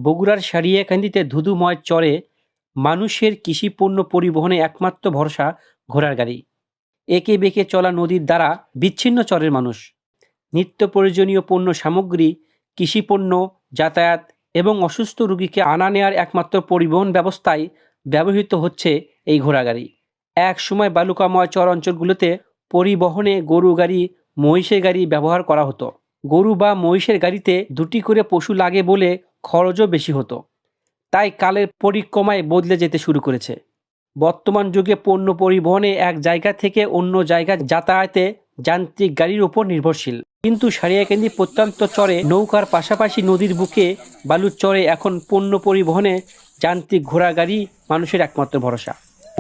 বগুড়ার সারিয়াকান্দিতে ধুধুময় চরে মানুষের কৃষিপণ্য পরিবহনে একমাত্র ভরসা ঘোড়ার গাড়ি। একে বেঁকে চলা নদীর দ্বারা বিচ্ছিন্ন চরের মানুষ নিত্য প্রয়োজনীয় পণ্য সামগ্রী, কৃষিপণ্য, যাতায়াত এবং অসুস্থ রোগীকে আনা নেয়ার একমাত্র পরিবহন ব্যবস্থায় ব্যবহৃত হচ্ছে এই ঘোড়াগাড়ি। এক সময় বালুকাময় চর অঞ্চলগুলোতে পরিবহনে গরু গাড়ি, মহিষের গাড়ি ব্যবহার করা হতো। গরু বা মহিষের গাড়িতে দুটি করে পশু লাগে বলে খরচও বেশি হতো। তাই কালের পরিক্রমায় বদলে যেতে শুরু করেছে। বর্তমান যুগে পণ্য পরিবহনে এক জায়গা থেকে অন্য জায়গায় যাতায়াতে যান্ত্রিক গাড়ির উপর নির্ভরশীল। কিন্তু সারিয়াকান্দি প্রত্যন্ত চরে নৌকার পাশাপাশি নদীর বুকে বালুর চরে এখন পণ্য পরিবহনে যান্ত্রিক ঘোড়া গাড়ি মানুষের একমাত্র ভরসা।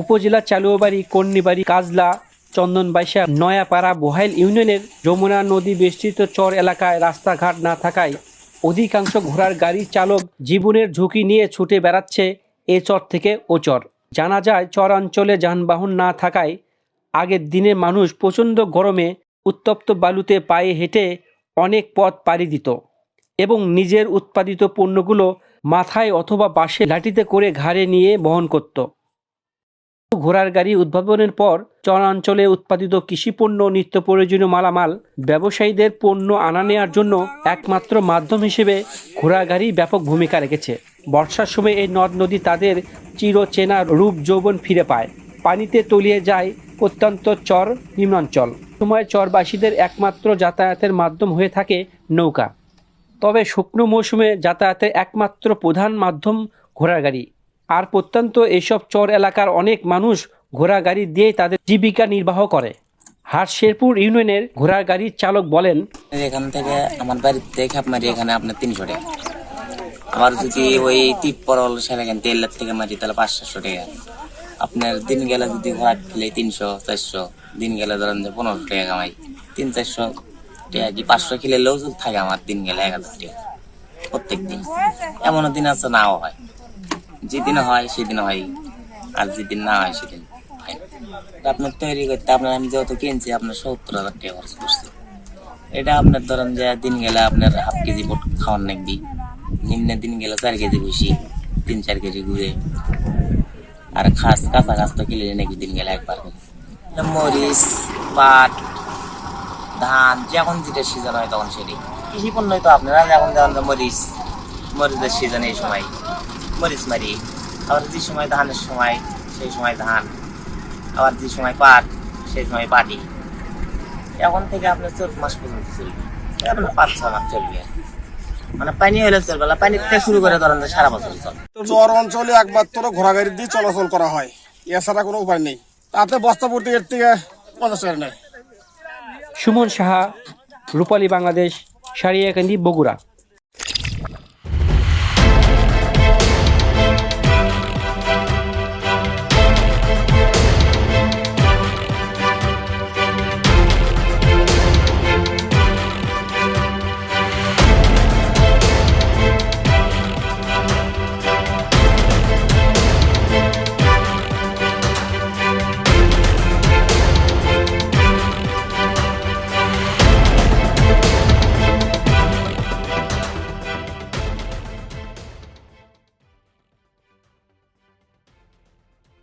উপজেলা চালুয়াবাড়ি, কর্ণিবাড়ি, কাজলা, চন্দনবাইশা, নয়াপাড়া, বহাইল ইউনিয়নের যমুনা নদী বেষ্টিত চর এলাকায় রাস্তাঘাট না থাকায় অধিকাংশ ঘোড়ার গাড়ির চালক জীবনের ঝুঁকি নিয়ে ছুটে বেড়াচ্ছে এ চর থেকে ও চর। জানা যায়, চরাঞ্চলে যানবাহন না থাকায় আগের দিনে মানুষ প্রচণ্ড গরমে উত্তপ্ত বালুতে পায়ে হেঁটে অনেক পথ পাড়ি দিত এবং নিজের উৎপাদিত পণ্যগুলো মাথায় অথবা বাঁশে লাঠিতে করে ঘাড়ে নিয়ে বহন করত। ঘোড়ার গাড়ি উদ্ভাবনের পর চরাঞ্চলে উৎপাদিত কৃষিপণ্য, নিত্য প্রয়োজনীয় মালামাল ব্যবসায়ীদের পণ্য আনা নেওয়ার জন্য একমাত্র মাধ্যম হিসেবে ঘোড়া গাড়ি ব্যাপক ভূমিকা রেখেছে। বর্ষার সময় এই নদ নদী তাদের চিরচেনা রূপ যৌবন ফিরে পায়। পানিতে তলিয়ে যায় প্রত্যন্ত চর নিম্নাঞ্চল। সময় চরবাসীদের একমাত্র যাতায়াতের মাধ্যম হয়ে থাকে নৌকা। তবে শুকনো মৌসুমে যাতায়াতের একমাত্র প্রধান মাধ্যম ঘোড়ার গাড়ি। আর প্রত্যন্ত এসব চর এলাকার অনেক মানুষ ঘোড়া গাড়ি দিয়েই তাদের জীবিকা নির্বাহ করে। হাটশেরপুর ইউনিয়নের ঘোড়ার গাড়ির চালক বলেন, এখান থেকে আমার বাড়ির থেকে আপনার এখানে আপনার 300 টাকা। আবার যদি ওই টিপরল সেখানে 1 লাখ থেকে মারি তাহলে 500 টাকা। আপনার দিন গেলে যদি ঘোড়া খেলে 300-400, দিন গেলে ধরেন যে 1500 টাকা কামাই। 300-400 টাকা কি 500 খেলেও থাকে আমার দিন গেলে 1000 টাকা প্রত্যেক দিন। এমনও দিন আছে নাও হয়, যেদিন হয় সেদিন হয়, আর যেদিন না হয় সেদিন হয়। আপনার তৈরি করতে আপনার আমি যত কিনছি আপনার 70,000 টাকা খরচ করছি। এটা আপনার ধরেন যে দিন গেলে আপনার হাফ কেজি পট খাওয়ার নাকবি, নিম্নে দিন গেলে 4 কেজি ভুসি, 3-4 কেজি গুঁড়ে, আর কাঁচা ঘাস তো কিনে নাকি দিন গেলে একবার করে। মরিচ, পাট, ধান যখন যেটা সিজন হয় তখন সেটাই কৃষি পণ্য। তো আপনারা যখন যেমন মরিচের সিজন এই সময় মরিচ মারি, আবার যে সময় ধানের সময় সেই সময় ধান, আবার যে সময় পাট সেই সময় পাটি। এখন থেকে আপনার 4 মাস পর্যন্ত চলবে, আপনার 5-6 মাস চলবে। মানে পানি হলে চলবে না, পানি থেকে শুরু করে ধরেন সারা বছর চলবে। চর অঞ্চলে একমাত্র ঘোড়া গাড়ি দিয়ে চলাচল করা হয়, এছাড়া কোনো উপায় নেই। তাতে বস্তা পড়তে এর থেকে 50 টাকা নেয়। সুমন সাহা, রূপালী বাংলাদেশ, সারিয়াকান্দি, বগুড়া।